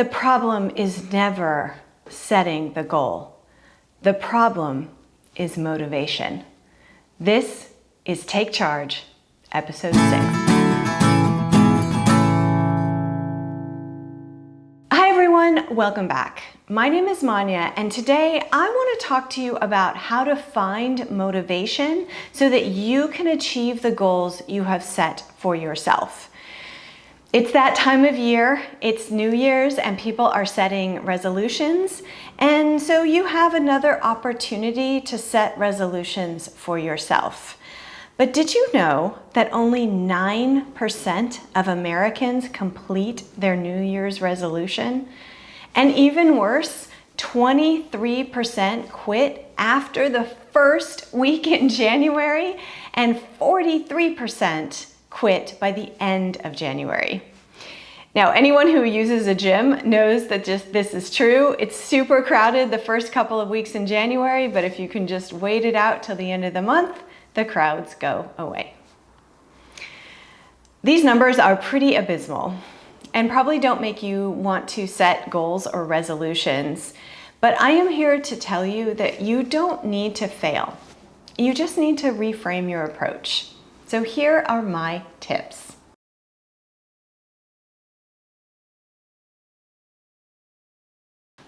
The problem is never setting the goal. The problem is motivation. This is Take Charge, episode 6. Hi everyone, welcome back. My name is Manya, and today I want to talk to you about how to find motivation so that you can achieve the goals you have set for yourself. It's that time of year, it's New Year's, and people are setting resolutions, and so you have another opportunity to set resolutions for yourself. But did you know that only 9% of Americans complete their New Year's resolution? And even worse, 23% quit after the first week in January, and 43% quit by the end of January. Now, anyone who uses a gym knows that this is true. It's super crowded the first couple of weeks in January, but if you can just wait it out till the end of the month, the crowds go away. These numbers are pretty abysmal and probably don't make you want to set goals or resolutions, but I am here to tell you that you don't need to fail. You just need to reframe your approach. So here are my tips.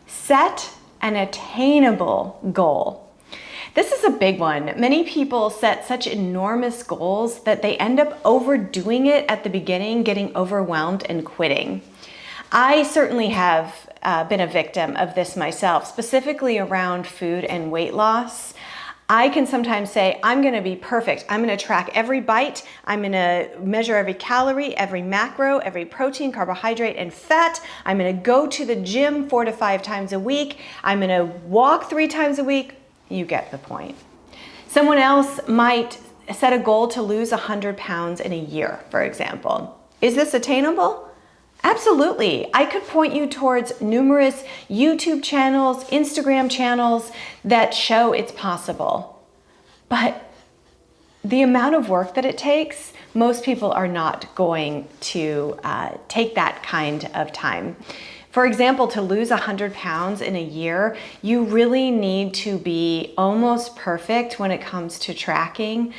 Set an attainable goal. This is a big one. Many people set such enormous goals that they end up overdoing it at the beginning, getting overwhelmed and quitting. I certainly have been a victim of this myself, specifically around food and weight loss. I can sometimes say, I'm going to be perfect. I'm going to track every bite. I'm going to measure every calorie, every macro, every protein, carbohydrate, and fat. I'm going to go to the gym 4 to 5 times a week. I'm going to walk 3 times a week. You get the point. Someone else might set a goal to lose 100 pounds in a year, for example. Is this attainable? Absolutely. I could point you towards numerous YouTube channels, Instagram channels that show it's possible. But the amount of work that it takes, most people are not going to take that kind of time. For example, to lose 100 pounds in a year, you really need to be almost perfect when it comes to tracking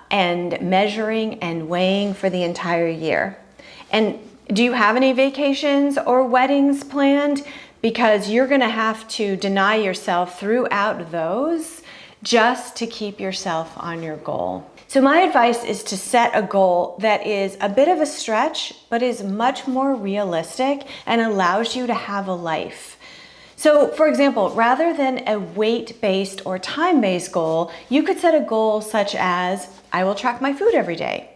and measuring and weighing for the entire year. And do you have any vacations or weddings planned? Because you're going to have to deny yourself throughout those just to keep yourself on your goal. So my advice is to set a goal that is a bit of a stretch, but is much more realistic and allows you to have a life. So for example, rather than a weight-based or time-based goal, you could set a goal such as, I will track my food every day.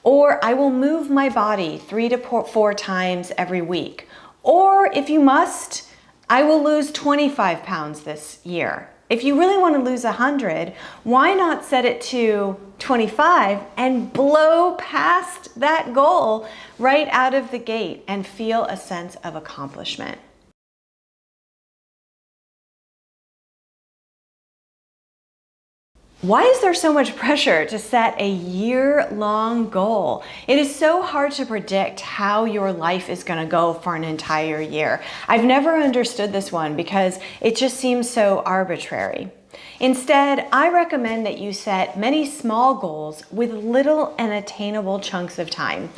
Or I will move my body 3 to 4 times every week. Or if you must, I will lose 25 pounds this year. If you really want to lose 100, why not set it to 25 and blow past that goal right out of the gate and feel a sense of accomplishment? Why is there so much pressure to set a year-long goal? It is so hard to predict how your life is going to go for an entire year. I've never understood this one because it just seems so arbitrary. Instead, I recommend that you set many small goals with little and attainable chunks of time.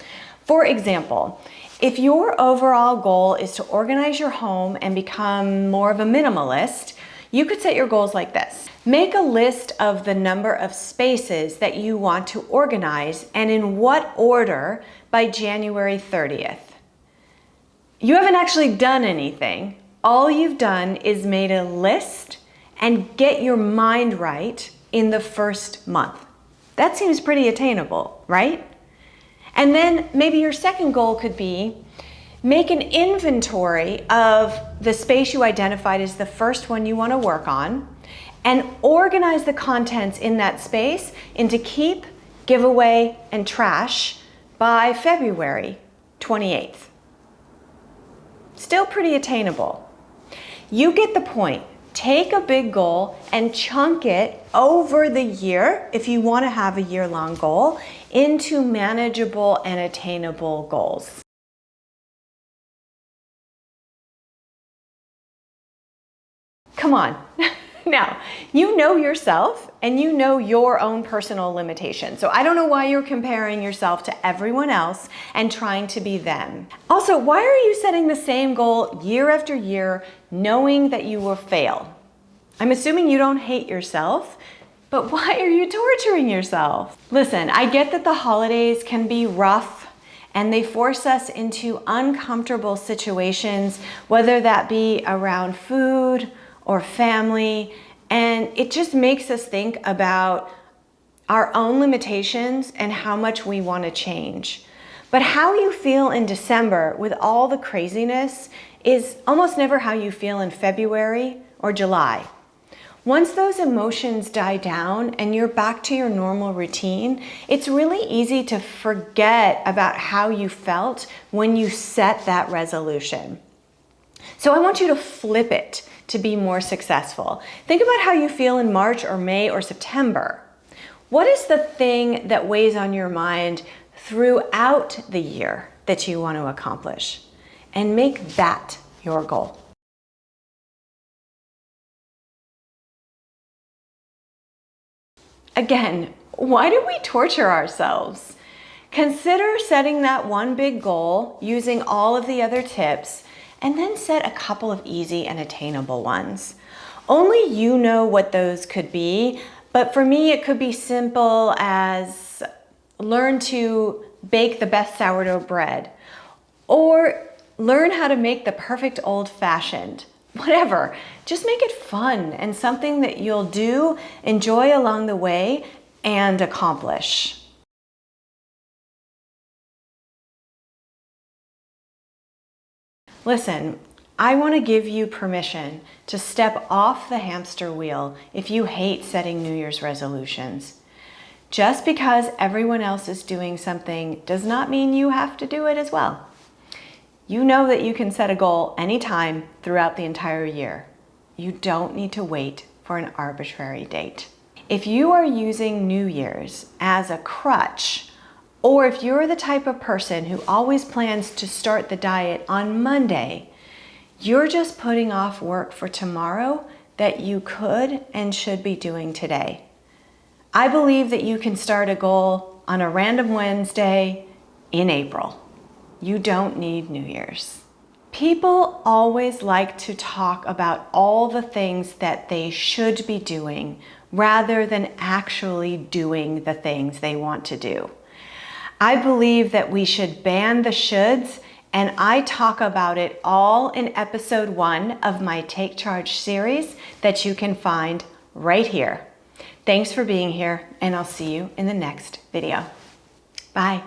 For example, if your overall goal is to organize your home and become more of a minimalist, you could set your goals like this. Make a list of the number of spaces that you want to organize and in what order by January 30th. You haven't actually done anything. All you've done is made a list and get your mind right in the first month. That seems pretty attainable, right? And then maybe your second goal could be make an inventory of the space you identified as the first one you want to work on and organize the contents in that space into keep, giveaway, and trash by February 28th. Still pretty attainable. You get the point. Take a big goal and chunk it over the year, if you want to have a year-long goal, into manageable and attainable goals. Come on. Now, you know yourself and you know your own personal limitations. So I don't know why you're comparing yourself to everyone else and trying to be them. Also, why are you setting the same goal year after year, knowing that you will fail? I'm assuming you don't hate yourself, but why are you torturing yourself? Listen, I get that the holidays can be rough and they force us into uncomfortable situations, whether that be around food or family, and it just makes us think about our own limitations and how much we want to change. But how you feel in December with all the craziness is almost never how you feel in February or July. Once those emotions die down and you're back to your normal routine, it's really easy to forget about how you felt when you set that resolution. So I want you to flip it to be more successful. Think about how you feel in March or May or September. What is the thing that weighs on your mind throughout the year that you want to accomplish? And make that your goal. Again, why do we torture ourselves? Consider setting that one big goal using all of the other tips, and then set a couple of easy and attainable ones. Only you know what those could be, but for me it could be simple as learn to bake the best sourdough bread, or learn how to make the perfect old-fashioned. Whatever, just make it fun and something that you'll do, enjoy along the way, and accomplish. Listen, I want to give you permission to step off the hamster wheel if you hate setting New Year's resolutions. Just because everyone else is doing something does not mean you have to do it as well. You know that you can set a goal anytime throughout the entire year. You don't need to wait for an arbitrary date. If you are using New Year's as a crutch, or if you're the type of person who always plans to start the diet on Monday, you're just putting off work for tomorrow that you could and should be doing today. I believe that you can start a goal on a random Wednesday in April. You don't need New Year's. People always like to talk about all the things that they should be doing rather than actually doing the things they want to do. I believe that we should ban the shoulds, and I talk about it all in episode 1 of my Take Charge series that you can find right here. Thanks for being here, and I'll see you in the next video. Bye.